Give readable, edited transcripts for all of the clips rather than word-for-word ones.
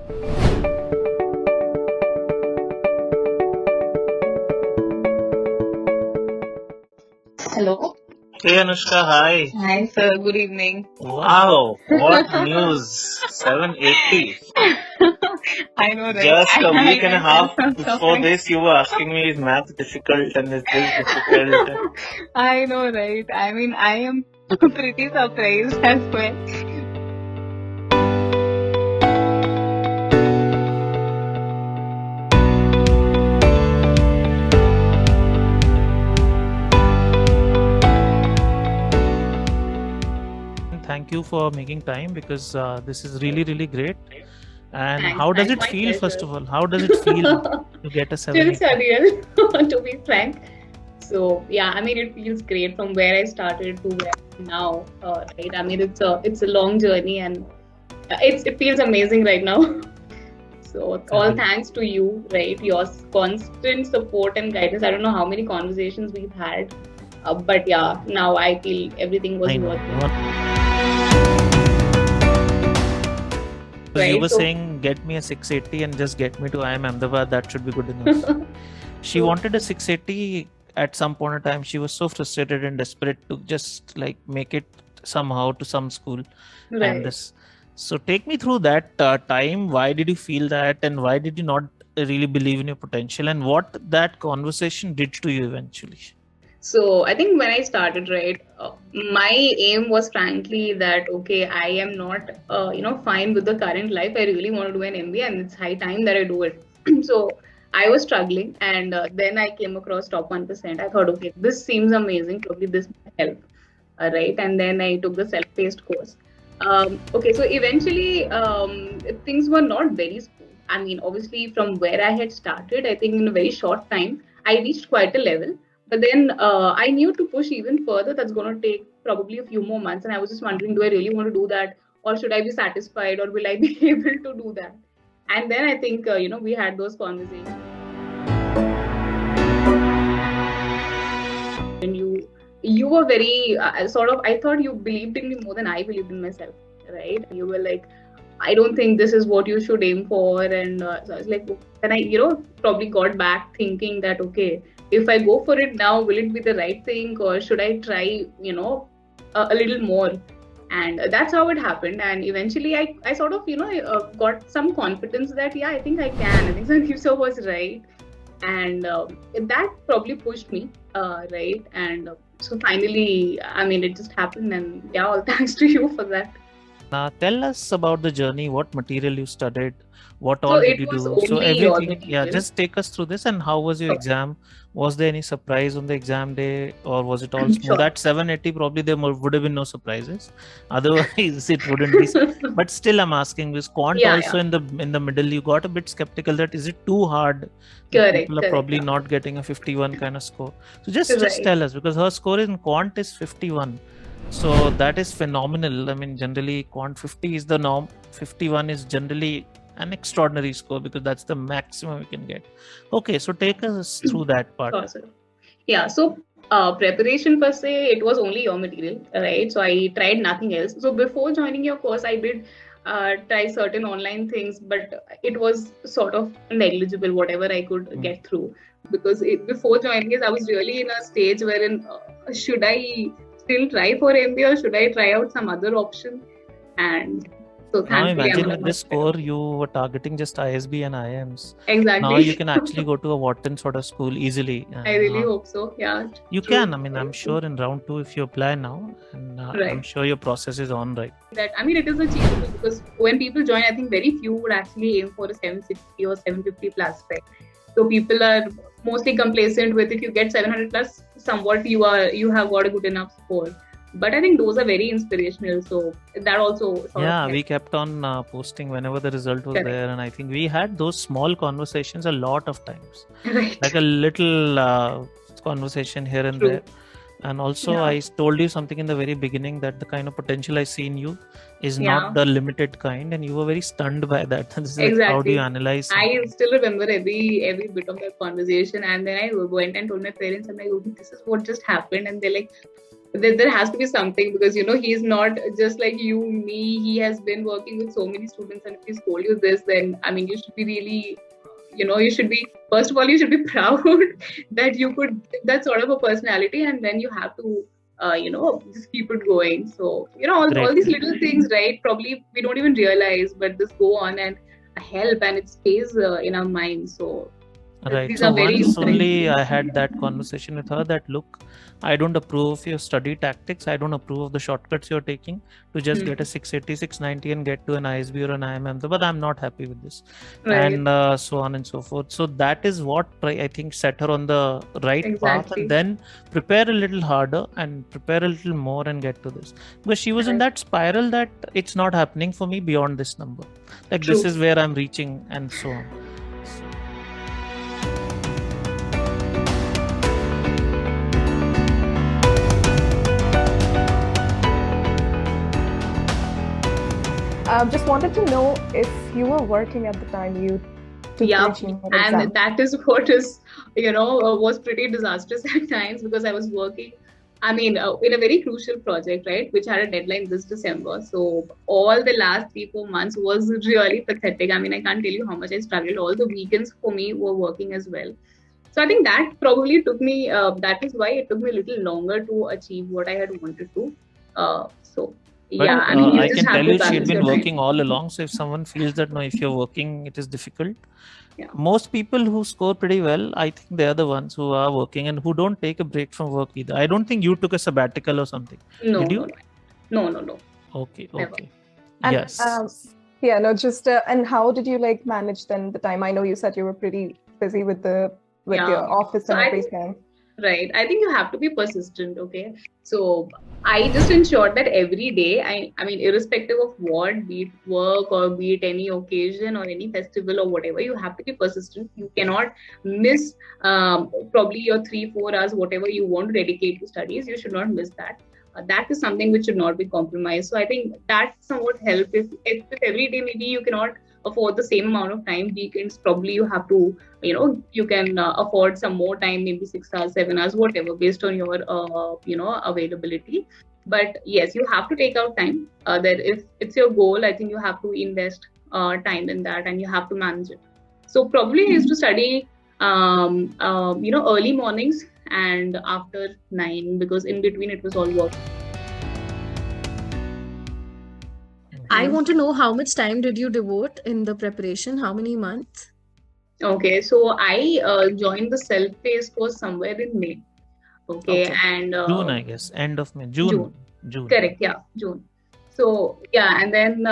Hello. Hey Anushka, hi. Hi, sir. Good evening. Wow, what news? 780. I know, right? Just a week and a I felt half some before surprise. this, you were asking me, is math difficult and is this difficult? I know, right? I mean, I am pretty surprised as well. Thank you for making time because this is really, really great. And Thanks, how does thanks. it My feel, first pleasure. of all? How does it feel to get a Still 780? surreal, to be frank. So yeah, I mean, it feels great from where I started to where I am now. Right? I mean, it's a long journey, and it feels amazing right now. So all Fabulous. thanks to you, right? Your constant support and guidance. I don't know how many conversations we've had, but yeah, now I feel everything was I know. worth it. You Right? were So saying, get me a 680 and just get me to IIM Ahmedabad, that should be good enough. She so wanted a 680 at some point in time. She was so frustrated and desperate to just like make it somehow to some school. And right. this. So take me through that time. Why did you feel that, and why did you not really believe in your potential, and what that conversation did to you eventually? So I think when I started, right, my aim was frankly that okay, I am not, fine with the current life. I really want to do an MBA, and it's high time that I do it. So I was struggling, and then I came across top 1%. I thought, okay, this seems amazing. Probably this might help, right? And then I took the self-paced course. Okay, so eventually things were not very smooth. I mean, obviously, from where I had started, I think in a very short time, I reached quite a level. But then I knew to push even further, that's going to take probably a few more months. And I was just wondering, do I really want to do that? Or should I be satisfied? Or will I be able to do that? And then I think, we had those conversations. And you were very sort of, I thought you believed in me more than I believed in myself, right? You were like, I don't think this is what you should aim for. And so I was like, and I, probably got back thinking that, okay, if I go for it now, will it be the right thing or should I try, a little more? And that's how it happened. And eventually I sort of, got some confidence that, yeah, I think I can. I think Sandeep sir was right. And that probably pushed me, right? And so finally, I mean, it just happened. And yeah, all thanks to you for that. Tell us about the journey. What material you studied? What So all did it you was do? So only your everything. Yeah, material. just take us through this. And how was your Okay. exam? Was there any surprise on the exam day, or was it all smooth? Sure. At 780, probably there would have been no surprises. Otherwise, it wouldn't be. But still, I'm asking this. Quant Yeah, also yeah. in the middle, you got a bit skeptical that is it too hard? Correct, People are correct. probably Yeah. not getting a 51 kind of score. So just Right. tell us, because her score in quant is 51. So that is phenomenal. I mean, generally, quant 50 is the norm. 51 is generally an extraordinary score because that's the maximum you can get. Okay, so take us through that part. Sure, sir. Yeah, so preparation per se, it was only your material, right? So I tried nothing else. So before joining your course, I did try certain online things, but it was sort of negligible, whatever I could get through. Because before joining it, I was really in a stage wherein should I still try for MBA or should I try out some other option? And so Now thankfully, imagine I'm with this score, you were targeting just ISB and IIMs. exactly. Now you can actually go to a Wharton sort of school easily. I really hope so. Yeah. You True. can. I mean, I'm sure in round 2, if you apply now, and Right. I'm sure your process is on right. That I mean, it is achievable because when people join, I think very few would actually aim for a 760 or 750 plus, right? So people are mostly complacent with if you get 700 plus, somewhat you have got a good enough score. But I think those are very inspirational. So that also sort of We kept on posting whenever the result was Correct. there, and I think we had those small conversations a lot of times, Right. like a little conversation here and True. there. And also, Yeah. I told you something in the very beginning that the kind of potential I see in you is Yeah. not the limited kind, and you were very stunned by that. This is like, Exactly. how do you analyze something? I still remember every bit of that conversation, and then I went and told my parents, I'm like, okay, this is what just happened, and they're like, there has to be something, because he's not just like you, me. He has been working with so many students, and if he's told you this, then I mean, you should be really, you should be, first of all, you should be proud that you could that sort of a personality, and then you have to just keep it going. So all Great. these little things, right, probably we don't even realize, but this go on and help, and it stays in our mind. So Right. these So are very once only inspiring. I had that conversation with her that, look, I don't approve of your study tactics. I don't approve of the shortcuts you're taking to just get a 680, 690 and get to an ISB or an IMM. But I'm not happy with this. Right. And so on and so forth. So that is what I think set her on the right path, and Exactly. then prepare a little harder and prepare a little more and get to this. Because she was in Right. that spiral that it's not happening for me beyond this number. Like True. this is where I'm reaching and so on. Just wanted to know if you were working at the time you took Yeah, the GMAT and exam. that is what is, was pretty disastrous at times, because I was working, I mean, in a very crucial project, right, which had a deadline this December. So all the last 3-4 months was really pathetic. I mean, I can't tell you how much I struggled. All the weekends for me were working as well. So I think that probably took me, that is why it took me a little longer to achieve what I had wanted to. So But yeah, I mean, you I just can have tell to you she had balance been your time. working all along. So if someone feels that no, if you're working, it is difficult. Yeah. Most people who score pretty well, I think they are the ones who are working and who don't take a break from work either. I don't think you took a sabbatical or something. No, Did no, you? no. Okay, Never. okay. And Yes. yeah, no, just and how did you like manage then the time? I know you said you were pretty busy with Yeah. your office So and I think, everything. right, I think you have to be persistent. Okay, so I just ensured that every day, I mean, irrespective of what, be it work or be it any occasion or any festival or whatever, you have to be persistent. You cannot miss probably your 3-4 hours, whatever you want to dedicate to studies. You should not miss that. That is something which should not be compromised. So I think that somewhat help. If every day maybe you cannot afford the same amount of time, weekends probably you have to, you can afford some more time, maybe 6 hours, 7 hours, whatever, based on your availability. But yes, you have to take out time. That if it's your goal, I think you have to invest time in that, and you have to manage it. So probably I used to study early mornings and after 9, because in between it was all work. I want to know how much time did you devote in the preparation? How many months? Okay, so I joined the self-paced course somewhere in May. Okay, and June, I guess. End of May. June. Correct, yeah, June. So yeah, and then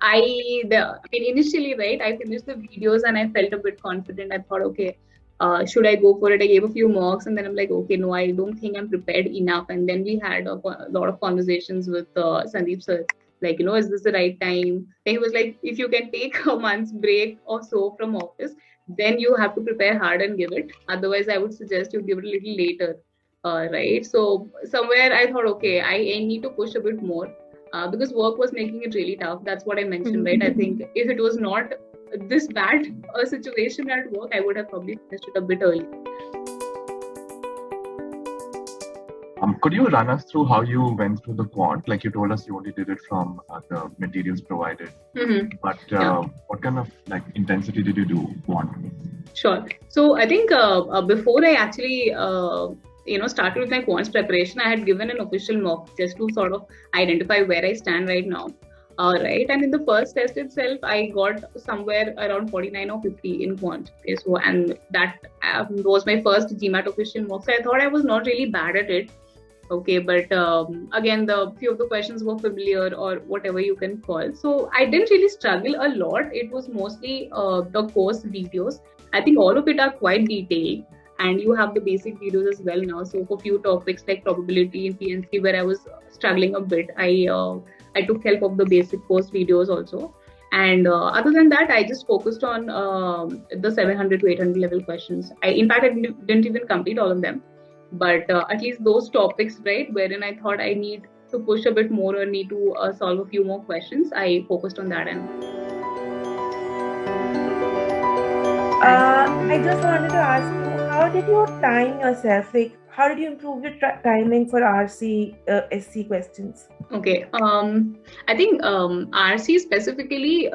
I mean, initially, right, I finished the videos and I felt a bit confident. I thought, okay, should I go for it? I gave a few mocks, and then I'm like, okay, no, I don't think I'm prepared enough. And then we had a lot of conversations with Sandeep sir, like, is this the right time? And he was like, if you can take a month's break or so from office, then you have to prepare hard and give it. Otherwise, I would suggest you give it a little later. Right. So somewhere I thought, okay, I need to push a bit more because work was making it really tough. That's what I mentioned, right? I think if it was not this bad a situation at work, I would have probably finished it a bit early. Could you run us through how you went through the quant? Like you told us you only did it from the materials provided. But what kind of intensity did you do quant? Sure. So I think before I actually started with my quants preparation, I had given an official mock just to sort of identify where I stand right now. Right. And in the first test itself, I got somewhere around 49 or 50 in quant. Okay, so, and that was my first GMAT official mock. So I thought I was not really bad at it. Okay, but again, the few of the questions were familiar or whatever you can call. So I didn't really struggle a lot. It was mostly the course videos. I think all of it are quite detailed, and you have the basic videos as well now. So for few topics like probability and PNC, where I was struggling a bit, I took help of the basic course videos also. And other than that, I just focused on the 700 to 800 level questions. In fact, I didn't even complete all of them. But at least those topics, right, wherein I thought I need to push a bit more or need to solve a few more questions, I focused on that. And I just wanted to ask you, how did you time yourself? Like, how did you improve your timing for RC, SC questions? Okay. I think RC specifically,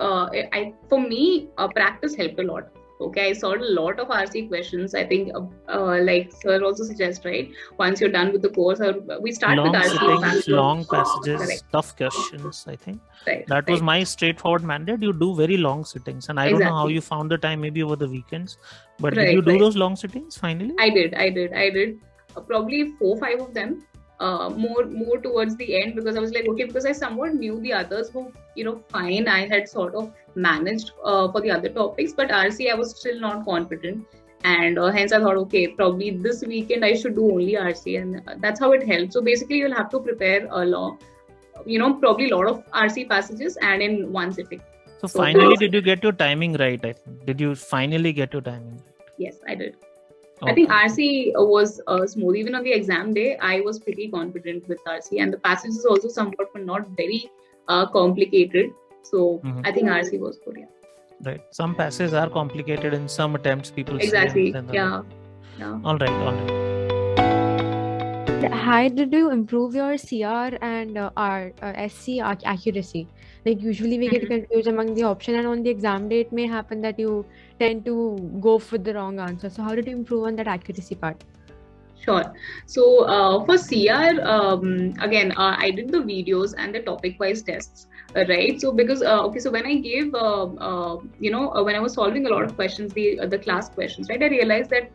for me, practice helped a lot. Okay, I solved a lot of RC questions. I think, like Sir also suggests, right? Once you're done with the course, we start long with RC. sittings, long passages, Correct. tough questions. I think Right, that was my straightforward mandate. You do very long sittings, and I don't know how you found the time, maybe over the weekends. But did you do those long sittings finally? I did. Probably 4-5 of them. More towards the end, because I was like, okay, because I somewhat knew the others were, fine. I had sort of managed for the other topics, but RC I was still not confident, and hence I thought, okay, probably this weekend I should do only RC, and that's how it helped. So basically, you'll have to prepare a lot, probably a lot of RC passages and in one sitting. So finally, did you get your timing right? I think. Did you finally get your timing right? Yes, I did. Okay. I think RC was smooth. Even on the exam day, I was pretty confident with RC, and the passages also somewhat were not very complicated. So I think RC was good. Yeah. Right. Some passages are complicated in some attempts. People exactly. Say Yeah. All right. How did you improve your CR and SC accuracy? Like usually we get confused among the option, and on the exam day it may happen that you tend to go for the wrong answer. So how did you improve on that accuracy part? Sure. So for CR, again, I did the videos and the topic-wise tests, right? So because so when I gave, when I was solving a lot of questions, the class questions, right, I realized that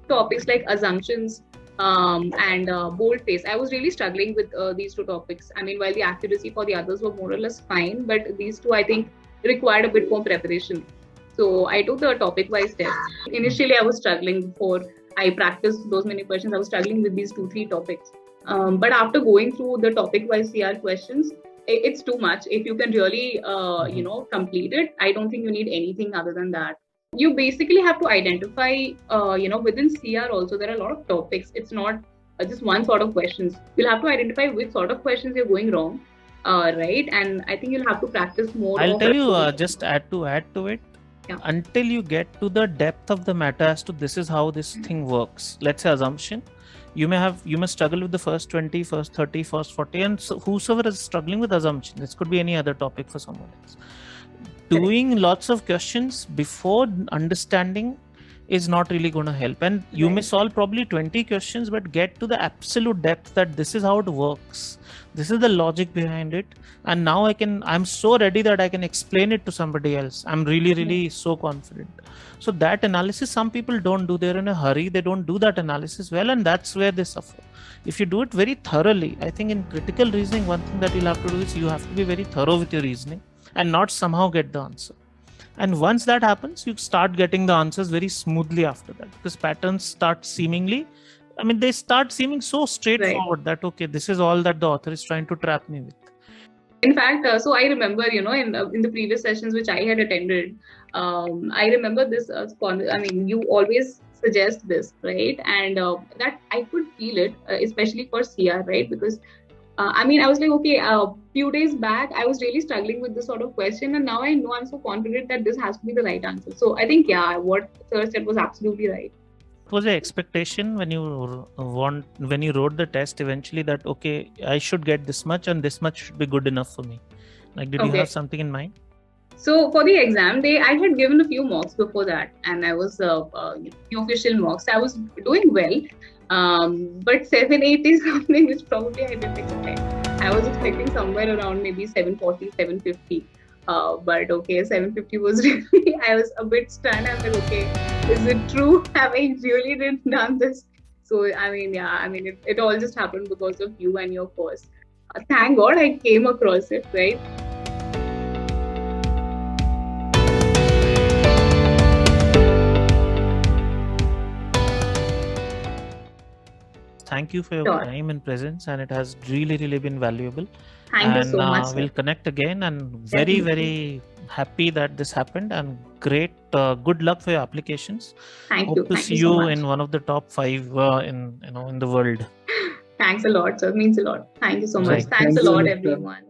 topics like assumptions and boldface, I was really struggling with these two topics. I mean, while the accuracy for the others were more or less fine, but these two I think required a bit more preparation. So I took the topic-wise test. Initially, I was struggling before I practiced those many questions. I was struggling with these 2-3 topics. But after going through the topic-wise CR questions, it's too much. If you can really, complete it, I don't think you need anything other than that. You basically have to identify, within CR also, there are a lot of topics. It's not just one sort of questions. You'll have to identify which sort of questions you're going wrong, right? And I think you'll have to practice more. I'll tell you, just add to it. Yeah. Until you get to the depth of the matter as to this is how this thing works. Let's say assumption. You may struggle with the first 20, first 30, first 40, and so whosoever is struggling with assumption, this could be any other topic for someone else. Doing lots of questions before understanding is not really going to help, and you may solve probably 20 questions, but get to the absolute depth that this is how it works, this is the logic behind it, and now I'm so ready that I can explain it to somebody else. I'm really so confident. So that analysis some people don't do. They're in a hurry, they don't do that analysis well, and that's where they suffer. If you do it very thoroughly, I think in critical reasoning, one thing that you'll have to do is you have to be very thorough with your reasoning and not somehow get the answer. And once that happens, you start getting the answers very smoothly after that, because patterns start seeming so straightforward that, okay, this is all that the author is trying to trap me with. In fact, so I remember, in the previous sessions which I had attended, I remember this, you always suggest this, right? And that I could feel it, especially for CR, right? Because I was like, okay, a few days back, I was really struggling with this sort of question. And now I know I'm so confident that this has to be the right answer. So I think, what Sir said was absolutely right. Was the expectation when you wrote the test eventually that, okay, I should get this much and this much should be good enough for me? Like, did you have something in mind? So for the exam day, I had given a few mocks before that, and I was few official mocks. I was doing well. But 780 is something which probably I didn't expect. I was expecting somewhere around maybe 740, 750. But okay, 750 was really, I was a bit stunned. I'm like, okay, is it true? Have I really done this? So, it all just happened because of you and your course. Thank God I came across it, right? Thank you for your time and presence, and it has really been valuable. Thank you so much. We'll connect again, and very happy that this happened, and great good luck for your applications. Hope to see you in one of the top 5 in the world. Thanks a lot, sir. It means a lot. Thank you so much. Thanks a lot, everyone.